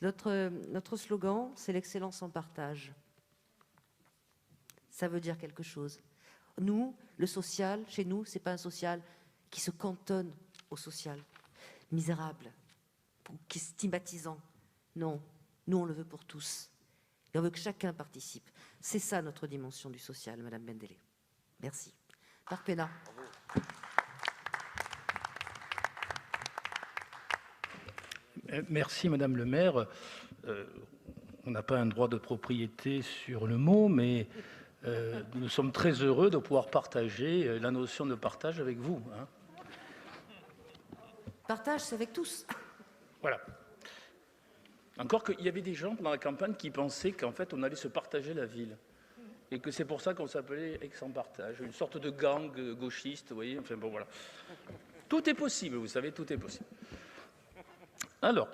Notre slogan, c'est l'excellence en partage. Ça veut dire quelque chose. Nous, le social, chez nous, c'est pas un social qui se cantonne au social, misérable, qui est stigmatisant. Non, nous, on le veut pour tous. Et on veut que chacun participe. C'est ça notre dimension du social, Madame Bendele. Merci. Marc Pénat. Merci, Madame le maire. On n'a pas un droit de propriété sur le mot, mais nous sommes très heureux de pouvoir partager la notion de partage avec vous. Hein. Partage, c'est avec tous. Voilà. Encore qu'il y avait des gens dans la campagne qui pensaient qu'en fait, on allait se partager la ville. Et que c'est pour ça qu'on s'appelait Aix-en-Partage, une sorte de gang gauchiste, vous voyez. Enfin bon, voilà. Tout est possible, vous savez, tout est possible. Alors,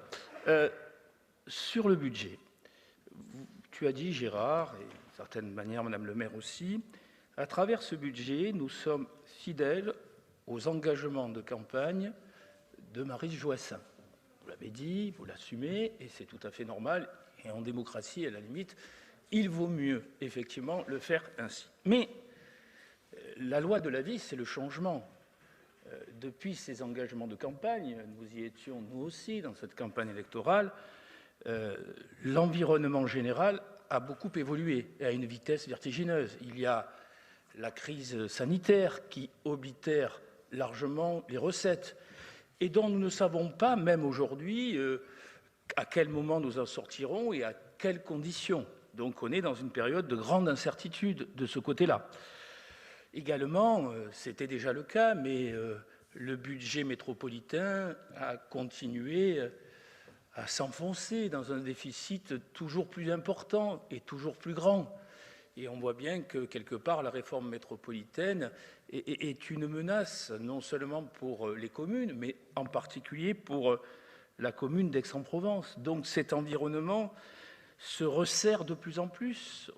sur le budget, tu as dit, Gérard, et d'une certaine manière, Madame le maire aussi, à travers ce budget, nous sommes fidèles aux engagements de campagne de Maryse Joissains. Vous l'avez dit, vous l'assumez, et c'est tout à fait normal. Et en démocratie, à la limite, il vaut mieux, effectivement, le faire ainsi. Mais la loi de la vie, c'est le changement. Depuis ces engagements de campagne, nous y étions nous aussi dans cette campagne électorale, l'environnement général a beaucoup évolué et à une vitesse vertigineuse. Il y a la crise sanitaire qui obitère largement les recettes et dont nous ne savons pas, même aujourd'hui, à quel moment nous en sortirons et à quelles conditions. Donc on est dans une période de grande incertitude de ce côté-là. Également, c'était déjà le cas, mais le budget métropolitain a continué à s'enfoncer dans un déficit toujours plus important et toujours plus grand. Et on voit bien que, quelque part, la réforme métropolitaine est une menace, non seulement pour les communes, mais en particulier pour la commune d'Aix-en-Provence. Donc cet environnement se resserre de plus en plus.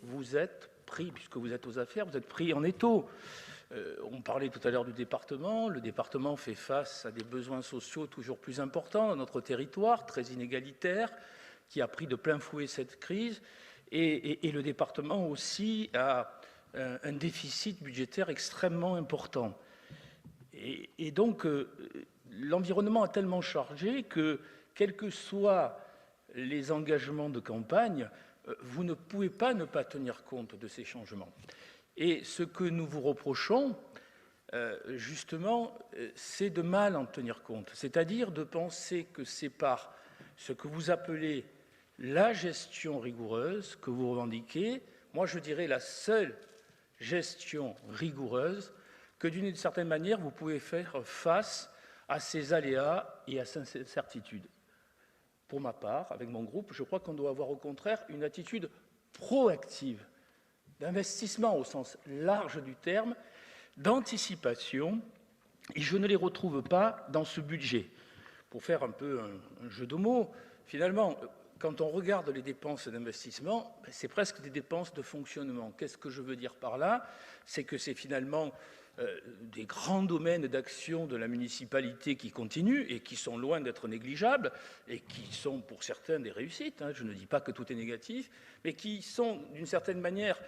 Vous êtes pris, puisque vous êtes aux affaires, vous êtes pris en étau. On parlait tout à l'heure du département. Le département fait face à des besoins sociaux toujours plus importants dans notre territoire, très inégalitaire, qui a pris de plein fouet cette crise. Et le département aussi a un déficit budgétaire extrêmement important. Et donc, l'environnement a tellement chargé que, quels que soient les engagements de campagne, vous ne pouvez pas ne pas tenir compte de ces changements. Et ce que nous vous reprochons, justement, c'est de mal en tenir compte, c'est-à-dire de penser que c'est par ce que vous appelez la gestion rigoureuse que vous revendiquez, moi je dirais la seule gestion rigoureuse, que d'une certaine manière vous pouvez faire face à ces aléas et à ces incertitudes. Pour ma part, avec mon groupe, je crois qu'on doit avoir au contraire une attitude proactive, d'investissement au sens large du terme, d'anticipation, et je ne les retrouve pas dans ce budget. Pour faire un peu un jeu de mots, finalement, quand on regarde les dépenses d'investissement, c'est presque des dépenses de fonctionnement. Qu'est-ce que je veux dire par là? C'est que c'est finalement des grands domaines d'action de la municipalité qui continuent et qui sont loin d'être négligeables et qui sont pour certains des réussites, hein, je ne dis pas que tout est négatif, mais qui sont d'une certaine manière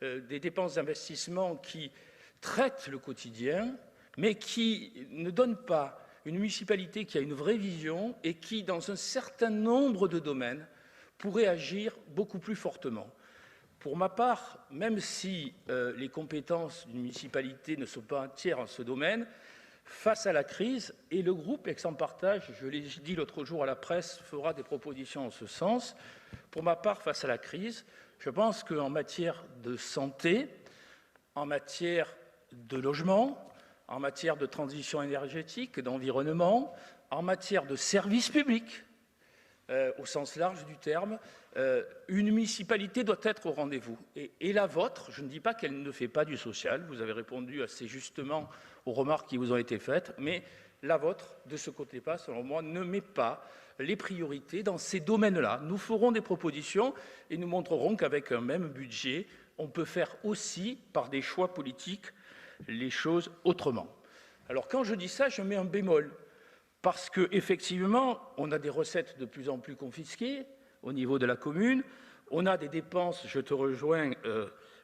des dépenses d'investissement qui traitent le quotidien, mais qui ne donnent pas une municipalité qui a une vraie vision et qui, dans un certain nombre de domaines, pourrait agir beaucoup plus fortement. Pour ma part, même si les compétences d'une municipalité ne sont pas entières en ce domaine, face à la crise, et le groupe Aix-en-Partage, je l'ai dit l'autre jour à la presse, fera des propositions en ce sens. Pour ma part, face à la crise, je pense qu'en matière de santé, en matière de logement, en matière de transition énergétique, d'environnement, en matière de services publics, au sens large du terme, une municipalité doit être au rendez-vous. Et la vôtre, je ne dis pas qu'elle ne fait pas du social, vous avez répondu assez justement aux remarques qui vous ont été faites, mais la vôtre, de ce côté-là, selon moi, ne met pas les priorités dans ces domaines-là. Nous ferons des propositions et nous montrerons qu'avec un même budget, on peut faire aussi, par des choix politiques, les choses autrement. Alors quand je dis ça, je mets un bémol. parce qu'effectivement, on a des recettes de plus en plus confisquées au niveau de la commune, on a des dépenses, je te rejoins,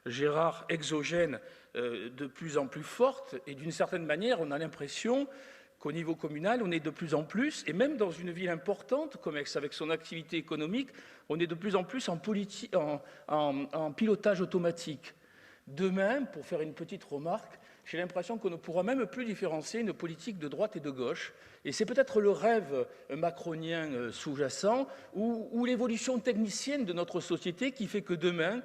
Gérard, exogènes de plus en plus fortes, et d'une certaine manière, on a l'impression qu'au niveau communal, on est de plus en plus, et même dans une ville importante comme Aix, avec son activité économique, on est de plus en plus en pilotage automatique. De même, pour faire une petite remarque, j'ai l'impression qu'on ne pourra même plus différencier une politique de droite et de gauche. Et c'est peut-être le rêve macronien sous-jacent ou l'évolution technicienne de notre société qui fait que demain,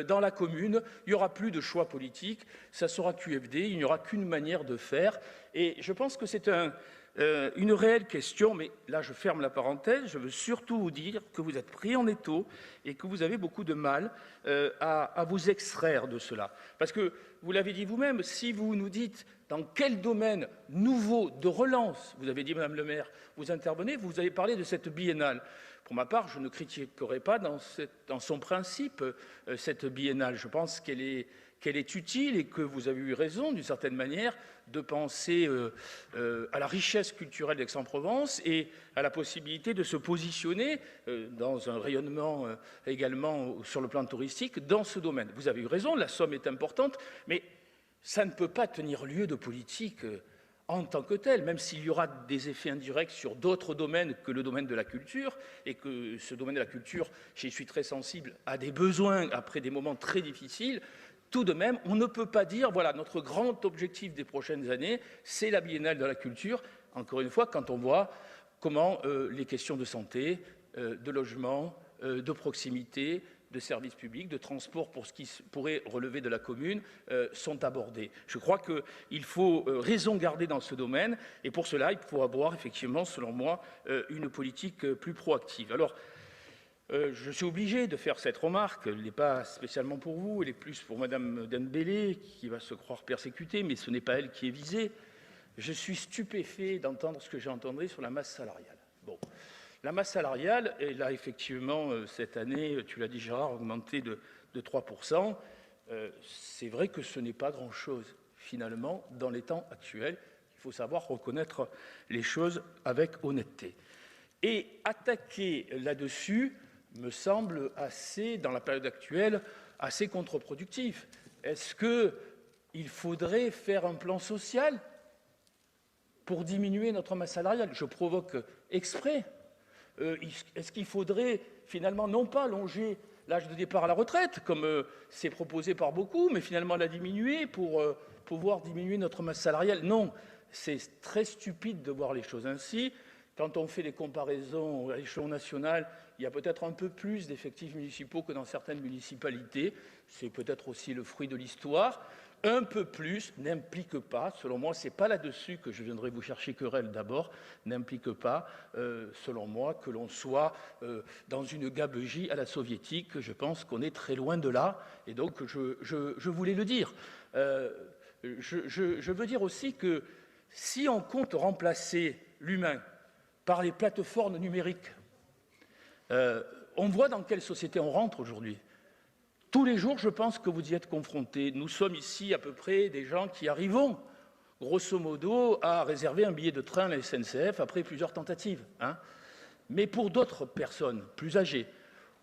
dans la commune, il n'y aura plus de choix politique, ça sera QFD, il n'y aura qu'une manière de faire. Et je pense que c'est une réelle question, mais là je ferme la parenthèse, je veux surtout vous dire que vous êtes pris en étau et que vous avez beaucoup de mal à vous extraire de cela. Parce que, vous l'avez dit vous-même, si vous nous dites dans quel domaine nouveau de relance, vous avez dit Madame le maire, vous intervenez, vous avez parlé de cette biennale. Pour ma part, je ne critiquerai pas dans son principe cette biennale. Je pense qu'elle est utile et que vous avez eu raison, d'une certaine manière, de penser à la richesse culturelle d'Aix-en-Provence et à la possibilité de se positionner dans un rayonnement également sur le plan touristique dans ce domaine. Vous avez eu raison, la somme est importante, mais ça ne peut pas tenir lieu de politique en tant que tel, même s'il y aura des effets indirects sur d'autres domaines que le domaine de la culture, et que ce domaine de la culture, j'y suis très sensible, a des besoins après des moments très difficiles. Tout de même, on ne peut pas dire, voilà, notre grand objectif des prochaines années, c'est la biennale de la culture. Encore une fois, quand on voit comment les questions de santé, de logement, de proximité, de services publics, de transport pour ce qui pourrait relever de la commune sont abordées. Je crois qu'il faut raison garder dans ce domaine, et pour cela, il faut avoir effectivement, selon moi, une politique plus proactive. Alors, je suis obligé de faire cette remarque, elle n'est pas spécialement pour vous, elle est plus pour Madame Dembélé, qui va se croire persécutée, mais ce n'est pas elle qui est visée. Je suis stupéfait d'entendre ce que j'ai entendu sur la masse salariale. Bon. La masse salariale, elle a effectivement, cette année, tu l'as dit Gérard, augmenté de 3%. C'est vrai que ce n'est pas grand-chose, finalement, dans les temps actuels. Il faut savoir reconnaître les choses avec honnêteté. Et attaquer là-dessus me semble assez, dans la période actuelle, assez contre-productif. Est-ce qu'il faudrait faire un plan social pour diminuer notre masse salariale? Je provoque exprès. Est-ce qu'il faudrait finalement non pas allonger l'âge de départ à la retraite, comme c'est proposé par beaucoup, mais finalement la diminuer pour pouvoir diminuer notre masse salariale? Non, c'est très stupide de voir les choses ainsi. Quand on fait les comparaisons à l'échelon national, il y a peut-être un peu plus d'effectifs municipaux que dans certaines municipalités. C'est peut-être aussi le fruit de l'histoire. Un peu plus n'implique pas, selon moi, ce n'est pas là-dessus que je viendrai vous chercher querelle d'abord, n'implique pas, selon moi, que l'on soit dans une gabegie à la soviétique. Je pense qu'on est très loin de là, et donc je voulais le dire. Je veux dire aussi que si on compte remplacer l'humain par les plateformes numériques, on voit dans quelle société on rentre aujourd'hui. Tous les jours, je pense que vous y êtes confrontés. Nous sommes ici à peu près des gens qui arrivons, grosso modo, à réserver un billet de train à la SNCF après plusieurs tentatives. Mais pour d'autres personnes plus âgées,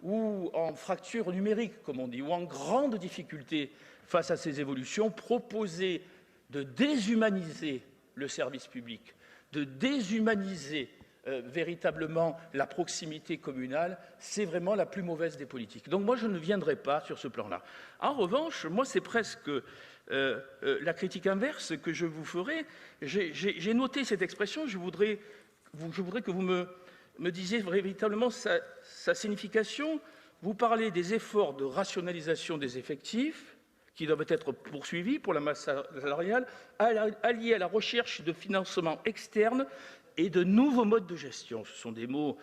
ou en fracture numérique, comme on dit, ou en grande difficulté face à ces évolutions, proposer de déshumaniser le service public, de déshumaniser véritablement la proximité communale, c'est vraiment la plus mauvaise des politiques. Donc moi, je ne viendrai pas sur ce plan-là. En revanche, moi, c'est presque la critique inverse que je vous ferai. J'ai noté cette expression, je voudrais que vous me disiez véritablement sa signification. Vous parlez des efforts de rationalisation des effectifs qui doivent être poursuivis pour la masse salariale, alliés à la recherche de financement externe et de nouveaux modes de gestion. Ce sont des mots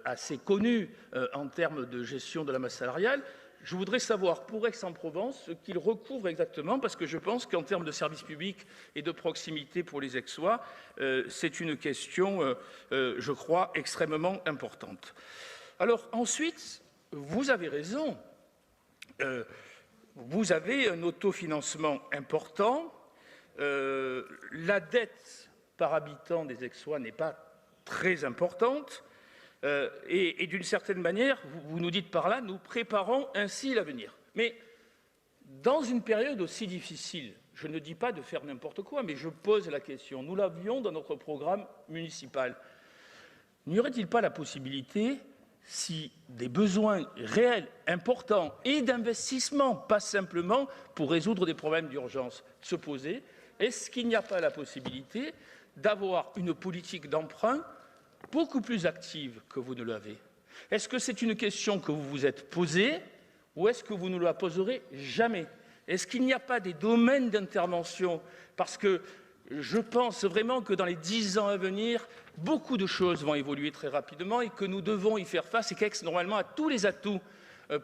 assez connus en termes de gestion de la masse salariale. Je voudrais savoir pour Aix-en-Provence ce qu'il recouvre exactement, parce que je pense qu'en termes de services publics et de proximité pour les Aixois, c'est une question, je crois, extrêmement importante. Alors ensuite, vous avez raison, vous avez un autofinancement important, la dette par habitant des Aixois n'est pas très importante. Et d'une certaine manière, vous nous dites par là, nous préparons ainsi l'avenir. Mais dans une période aussi difficile, je ne dis pas de faire n'importe quoi, mais je pose la question. Nous l'avions dans notre programme municipal. N'y aurait-il pas la possibilité, si des besoins réels, importants et d'investissement, pas simplement pour résoudre des problèmes d'urgence, se poser, est-ce qu'il n'y a pas la possibilité d'avoir une politique d'emprunt beaucoup plus active que vous ne l'avez? Est-ce que c'est une question que vous vous êtes posée ou est-ce que vous ne la poserez jamais? Est-ce qu'il n'y a pas des domaines d'intervention? Parce que je pense vraiment que dans les 10 ans à venir, beaucoup de choses vont évoluer très rapidement et que nous devons y faire face et qu'Aix, normalement, a tous les atouts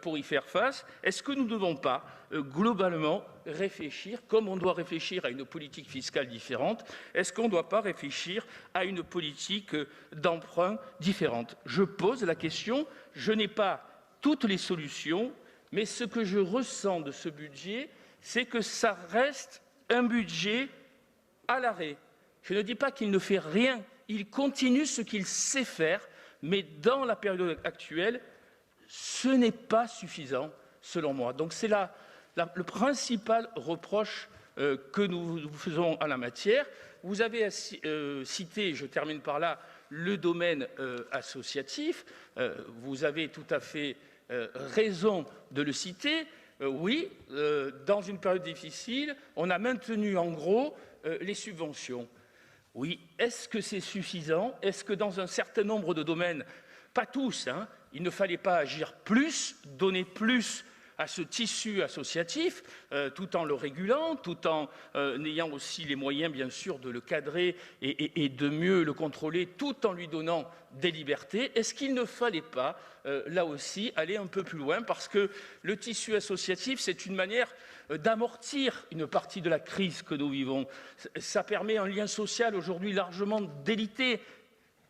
pour y faire face. Est-ce que nous ne devons pas, globalement, réfléchir, comme on doit réfléchir à une politique fiscale différente, est-ce qu'on ne doit pas réfléchir à une politique d'emprunt différente? Je pose la question, je n'ai pas toutes les solutions, mais ce que je ressens de ce budget, c'est que ça reste un budget à l'arrêt. Je ne dis pas qu'il ne fait rien, il continue ce qu'il sait faire, mais dans la période actuelle, ce n'est pas suffisant, selon moi. Donc c'est le principal reproche que nous faisons à la matière. Vous avez cité, je termine par là, le domaine associatif. Vous avez tout à fait raison de le citer. Oui, dans une période difficile, on a maintenu en gros les subventions. Oui, est-ce que c'est suffisant? Est-ce que dans un certain nombre de domaines, pas tous, il ne fallait pas agir plus, donner plus à ce tissu associatif, tout en le régulant, tout en ayant aussi les moyens, bien sûr, de le cadrer et de mieux le contrôler, tout en lui donnant des libertés? Est-ce qu'il ne fallait pas, là aussi, aller un peu plus loin? Parce que le tissu associatif, c'est une manière d'amortir une partie de la crise que nous vivons. Ça permet un lien social aujourd'hui largement délité.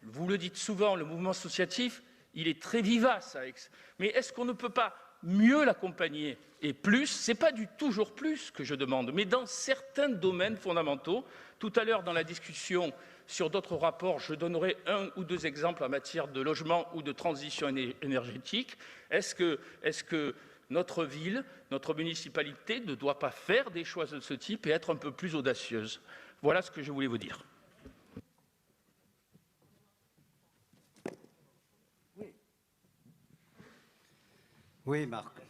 Vous le dites souvent, le mouvement associatif, il est très vivace à Aix. Mais est-ce qu'on ne peut pas mieux l'accompagner? Et plus, ce n'est pas du toujours plus que je demande, mais dans certains domaines fondamentaux. Tout à l'heure, dans la discussion sur d'autres rapports, je donnerai 1 ou 2 exemples en matière de logement ou de transition énergétique. Est-ce que notre ville, notre municipalité ne doit pas faire des choix de ce type et être un peu plus audacieuse? Voilà ce que je voulais vous dire. Oui, Marc,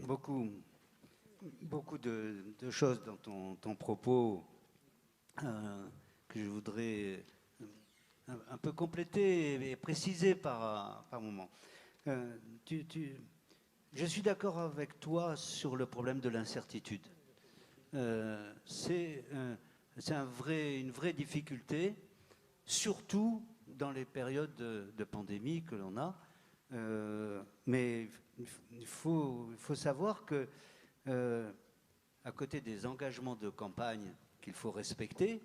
beaucoup de choses dans ton propos que je voudrais un peu compléter et préciser par moment. Je suis d'accord avec toi sur le problème de l'incertitude. C'est une vraie difficulté, surtout dans les périodes de pandémie que l'on a. Mais il faut savoir que, à côté des engagements de campagne qu'il faut respecter,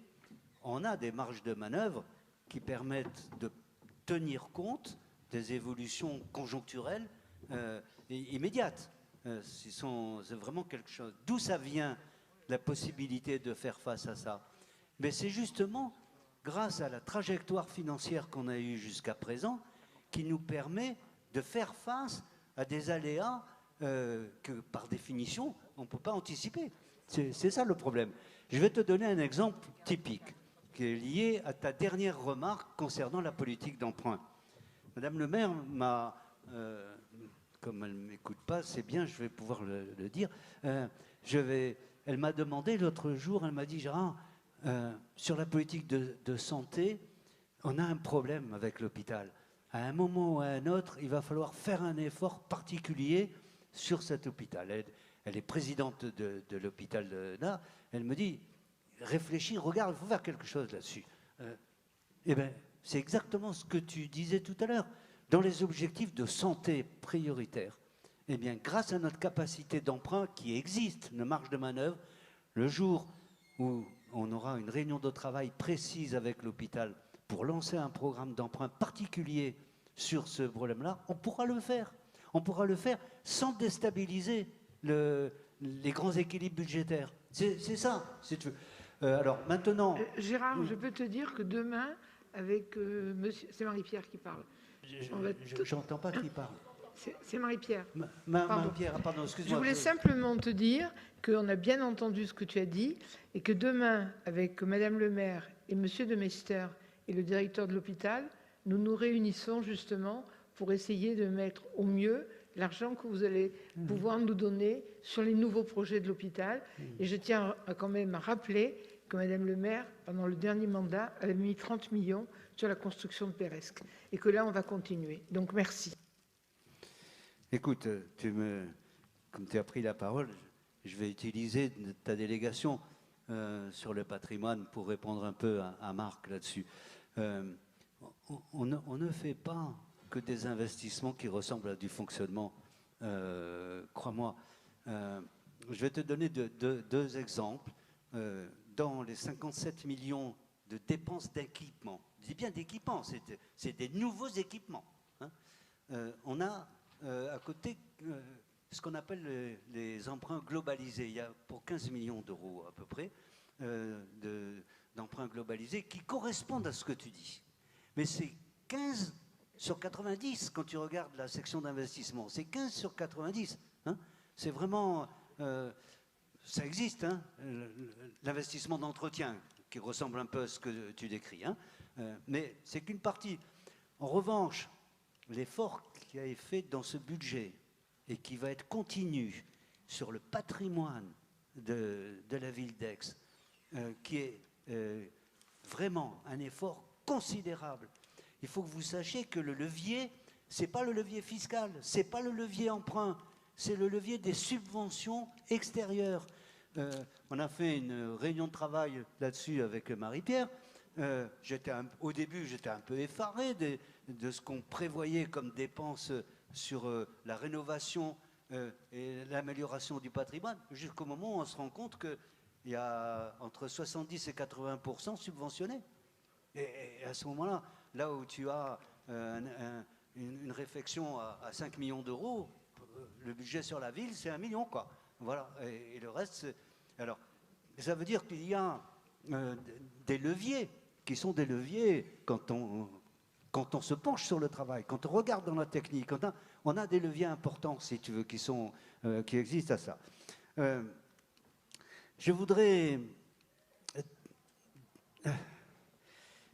on a des marges de manœuvre qui permettent de tenir compte des évolutions conjoncturelles immédiates. C'est vraiment quelque chose. D'où ça vient, la possibilité de faire face à ça? Mais c'est justement grâce à la trajectoire financière qu'on a eue jusqu'à présent qui nous permet de faire face à des aléas que, par définition, on ne peut pas anticiper. C'est ça le problème. Je vais te donner un exemple typique qui est lié à ta dernière remarque concernant la politique d'emprunt. Madame le maire m'a, comme elle ne m'écoute pas, c'est bien, je vais pouvoir le dire, elle m'a demandé l'autre jour, elle m'a dit, Gérard, sur la politique de santé, on a un problème avec l'hôpital. À un moment ou à un autre, il va falloir faire un effort particulier sur cet hôpital. Elle est présidente de l'hôpital là. Elle me dit, réfléchis, regarde, il faut faire quelque chose là-dessus. Eh bien, c'est exactement ce que tu disais tout à l'heure. Dans les objectifs de santé prioritaires, eh bien, grâce à notre capacité d'emprunt qui existe, une marge de manœuvre, le jour où on aura une réunion de travail précise avec l'hôpital pour lancer un programme d'emprunt particulier sur ce problème-là, on pourra le faire. On pourra le faire sans déstabiliser les grands équilibres budgétaires. C'est ça, si tu veux. Alors maintenant... Gérard, je peux te dire que demain, avec monsieur. C'est Marie-Pierre qui parle. J'entends pas qui parle. C'est Marie-Pierre. Marie-Pierre, pardon, excuse-moi. Je voulais simplement te dire qu'on a bien entendu ce que tu as dit et que demain, avec Madame le maire et Monsieur de Mester et le directeur de l'hôpital, nous nous réunissons justement pour essayer de mettre au mieux l'argent que vous allez pouvoir nous donner sur les nouveaux projets de l'hôpital. Et je tiens quand même à rappeler que Madame le maire, pendant le dernier mandat, avait mis 30 millions sur la construction de Péresque. Et que là, on va continuer. Donc, merci. Écoute, comme tu as pris la parole, je vais utiliser ta délégation sur le patrimoine pour répondre un peu à Marc là-dessus. On ne fait pas que des investissements qui ressemblent à du fonctionnement, crois-moi. Je vais te donner deux exemples. Dans les 57 millions de dépenses d'équipement, je dis bien d'équipement, c'est des nouveaux équipements, hein, on a à côté ce qu'on appelle les emprunts globalisés. Il y a pour 15 millions d'euros à peu près d'emprunts globalisés qui correspondent à ce que tu dis. Mais c'est 15 sur 90 quand tu regardes la section d'investissement. C'est 15 sur 90. Hein, c'est vraiment... ça existe, hein, l'investissement d'entretien qui ressemble un peu à ce que tu décris. Hein, mais c'est qu'une partie. En revanche, l'effort qui a été fait dans ce budget et qui va être continu sur le patrimoine de la ville d'Aix, qui est vraiment un effort considérable. Il faut que vous sachiez que le levier, ce n'est pas le levier fiscal, ce n'est pas le levier emprunt, c'est le levier des subventions extérieures. On a fait une réunion de travail là-dessus avec Marie-Pierre. Au début, j'étais un peu effaré de ce qu'on prévoyait comme dépenses sur la rénovation et l'amélioration du patrimoine, jusqu'au moment où on se rend compte qu'il y a entre 70 et 80% subventionnés. Et à ce moment-là, là où tu as une réflexion à 5 millions d'euros, le budget sur la ville, c'est 1 million, quoi. Voilà. Et le reste, alors, ça veut dire qu'il y a des leviers qui sont des leviers quand on se penche sur le travail, quand on regarde dans la technique, on a des leviers importants, si tu veux, qui existent à ça. Je voudrais,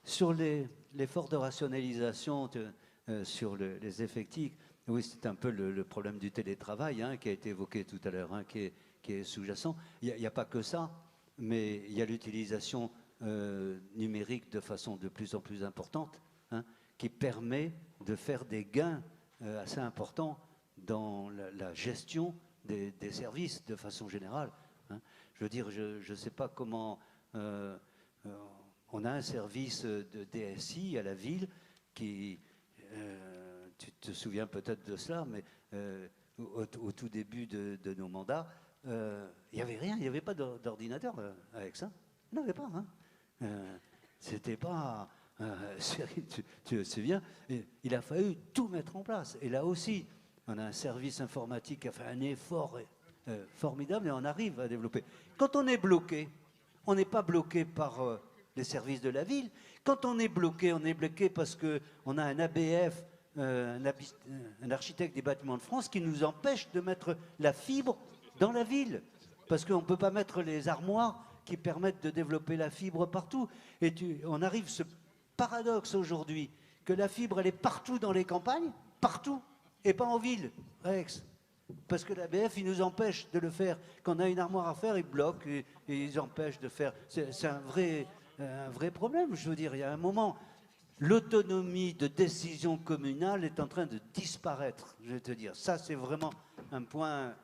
sur l'effort de rationalisation sur les effectifs, oui, c'est un peu le problème du télétravail, hein, qui a été évoqué tout à l'heure, hein, qui est sous-jacent. Il n'y a pas que ça, mais il y a l'utilisation numérique de façon de plus en plus importante, hein, qui permet de faire des gains assez importants dans la gestion des services de façon générale. Hein. Je veux dire, je ne sais pas comment... on a un service de DSI à la ville qui... tu te souviens peut-être de cela, mais au tout début de nos mandats, il n'y avait rien, il n'y avait pas d'ordinateur avec ça. Il n'y en avait pas. Hein. C'était pas... tu te souviens, il a fallu tout mettre en place. Et là aussi, on a un service informatique qui a fait un effort formidable et on arrive à développer. Quand on est bloqué, on n'est pas bloqué par les services de la ville. Quand on est bloqué parce qu'on a un ABF, un architecte des bâtiments de France, qui nous empêche de mettre la fibre dans la ville. Parce qu'on ne peut pas mettre les armoires qui permettent de développer la fibre partout. Et on arrive ce paradoxe aujourd'hui, que la fibre, elle est partout dans les campagnes, partout, et pas en ville, Aix. Parce que l'ABF, il nous empêche de le faire. Quand on a une armoire à faire, ils bloquent et ils empêchent de faire. C'est un vrai problème, je veux dire. Il y a un moment, l'autonomie de décision communale est en train de disparaître, je vais te dire. Ça, c'est vraiment un point...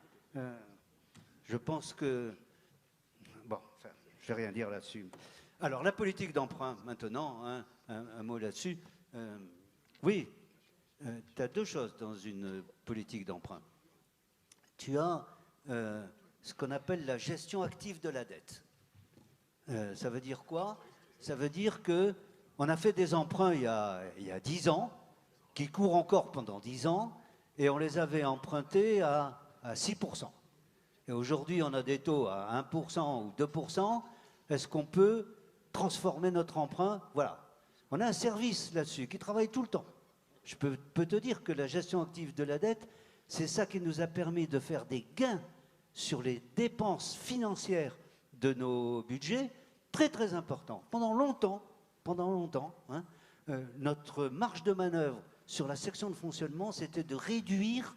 je pense que... Bon, enfin, je ne vais rien dire là-dessus. Alors, la politique d'emprunt, maintenant, hein, un mot là-dessus. Oui, tu as deux choses dans une politique d'emprunt. Tu as ce qu'on appelle la gestion active de la dette. Ça veut dire quoi? Ça veut dire qu'on a fait des emprunts il y a 10 ans, qui courent encore pendant 10 ans, et on les avait empruntés à 6%. Et aujourd'hui, on a des taux à 1% ou 2%. Est-ce qu'on peut transformer notre emprunt? Voilà. On a un service là-dessus qui travaille tout le temps. Je peux te dire que la gestion active de la dette, c'est ça qui nous a permis de faire des gains sur les dépenses financières de nos budgets très très importants. Pendant longtemps, hein, notre marge de manœuvre sur la section de fonctionnement, c'était de réduire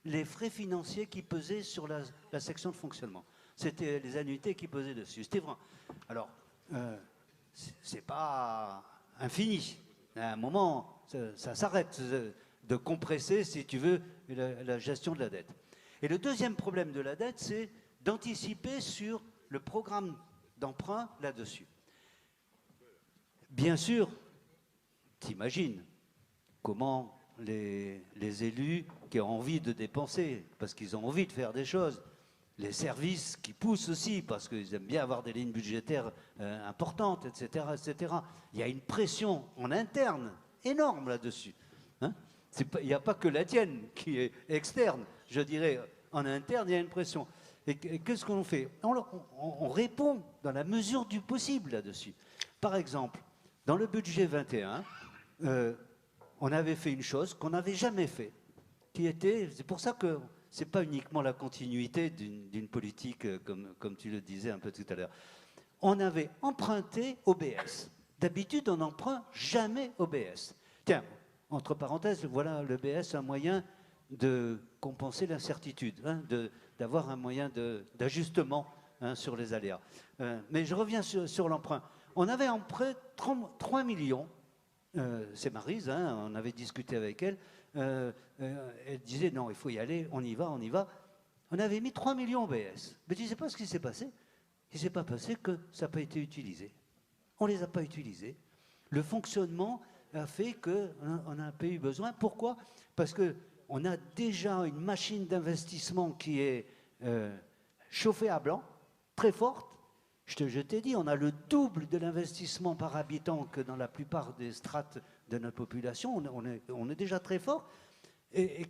les frais financiers qui pesaient sur la section de fonctionnement. C'était les annuités qui pesaient dessus. C'était vrai. Alors, c'est pas infini. À un moment, ça s'arrête de compresser, si tu veux, la gestion de la dette. Et le deuxième problème de la dette, c'est d'anticiper sur le programme d'emprunt là-dessus. Bien sûr, t'imagines comment les élus qui ont envie de dépenser, parce qu'ils ont envie de faire des choses, les services qui poussent aussi, parce qu'ils aiment bien avoir des lignes budgétaires importantes, etc., etc. Il y a une pression en interne énorme là-dessus. Hein, il n'y a pas que la tienne qui est externe. Je dirais, en interne, il y a une pression. Et qu'est-ce qu'on fait? On répond dans la mesure du possible là-dessus. Par exemple, dans le budget 21, on avait fait une chose qu'on n'avait jamais fait, qui était, c'est pour ça que ce n'est pas uniquement la continuité d'une politique, comme tu le disais un peu tout à l'heure. On avait emprunté OBS. D'habitude, on n'emprunte jamais OBS. Tiens, entre parenthèses, voilà l'OBS, un moyen de compenser l'incertitude, hein, d'avoir un moyen d'ajustement hein, sur les aléas. Mais je reviens sur l'emprunt. On avait emprunté 3 millions. C'est Maryse, hein, on avait discuté avec elle. Elle disait non, il faut y aller, on y va, on y va. On avait mis 3 millions OBS. Mais tu ne sais pas ce qui s'est passé? Il ne s'est pas passé que ça n'a pas été utilisé. On ne les a pas utilisés. Le fonctionnement a fait qu'on n'a pas eu besoin. Pourquoi? Parce qu'on a déjà une machine d'investissement qui est chauffée à blanc, très forte. Je t'ai dit, on a le double de l'investissement par habitant que dans la plupart des strates de notre population. On est déjà très fort. Et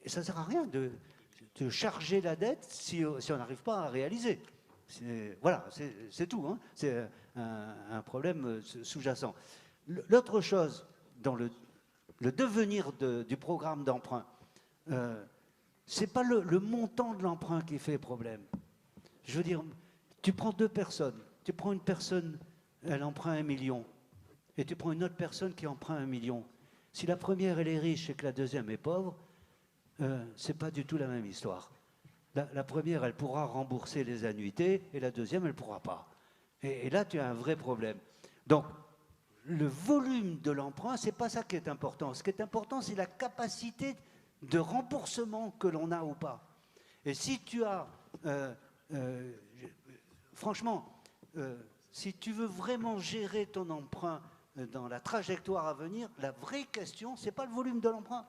ça ne sert à rien de charger la dette si on n'arrive pas à réaliser. Voilà, c'est tout. Hein. C'est un problème sous-jacent. L'autre chose, dans le devenir du programme d'emprunt, ce n'est pas le montant de l'emprunt qui fait problème. Je veux dire, tu prends deux personnes. Tu prends une personne, elle emprunte 1 million, et tu prends une autre personne qui emprunte 1 million. Si la première, elle est riche et que la deuxième est pauvre, ce n'est pas du tout la même histoire. La première, elle pourra rembourser les annuités, et la deuxième, elle ne pourra pas. Et là, tu as un vrai problème. Donc, le volume de l'emprunt, ce n'est pas ça qui est important. Ce qui est important, c'est la capacité de remboursement que l'on a ou pas. Et si tu as... franchement, si tu veux vraiment gérer ton emprunt dans la trajectoire à venir, la vraie question, ce n'est pas le volume de l'emprunt.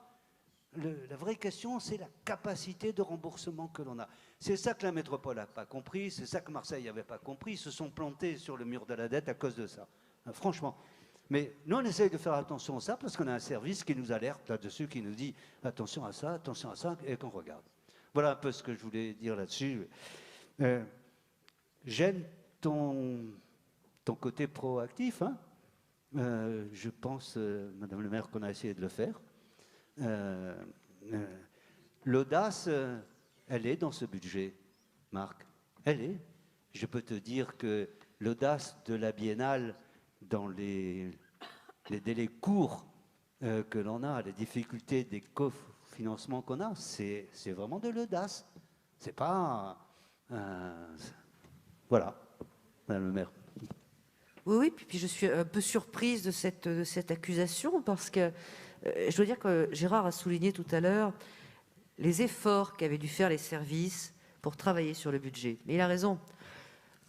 La vraie question, c'est la capacité de remboursement que l'on a. C'est ça que la métropole n'a pas compris, c'est ça que Marseille n'avait pas compris. Ils se sont plantés sur le mur de la dette à cause de ça. Franchement. Mais nous, on essaye de faire attention à ça parce qu'on a un service qui nous alerte là-dessus, qui nous dit attention à ça, et qu'on regarde. Voilà un peu ce que je voulais dire là-dessus. J'aime ton côté proactif. Hein. Je pense, Madame le maire, qu'on a essayé de le faire. L'audace, elle est dans ce budget, Marc. Elle est. Je peux te dire que l'audace de la biennale dans les délais courts que l'on a, les difficultés des cofinancements qu'on a, c'est vraiment de l'audace. C'est pas... voilà, Madame le maire. Oui, puis je suis un peu surprise de cette accusation parce que je dois dire que Gérard a souligné tout à l'heure les efforts qu'avaient dû faire les services pour travailler sur le budget. Mais il a raison.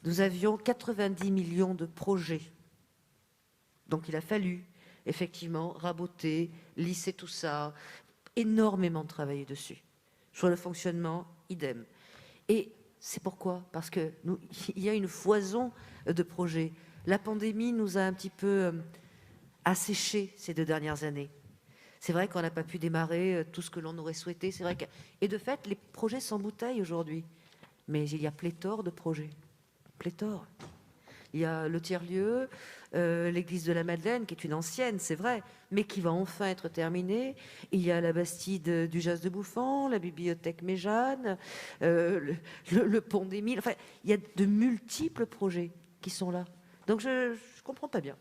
Nous avions 90 millions de projets. Donc il a fallu effectivement raboter, lisser tout ça, énormément travailler dessus. Sur le fonctionnement, idem. Et c'est pourquoi? Parce qu'il y a une foison de projets. La pandémie nous a un petit peu asséchés ces 2 dernières années. C'est vrai qu'on n'a pas pu démarrer tout ce que l'on aurait souhaité. C'est vrai et de fait, les projets s'embouteillent aujourd'hui. Mais il y a pléthore de projets. Pléthore. Il y a le tiers-lieu, l'église de la Madeleine, qui est une ancienne, c'est vrai, mais qui va enfin être terminée. Il y a la Bastide du Jas de Bouffan, la bibliothèque Méjeanne, le pont des Milles. Enfin, il y a de multiples projets qui sont là. Donc je ne comprends pas bien.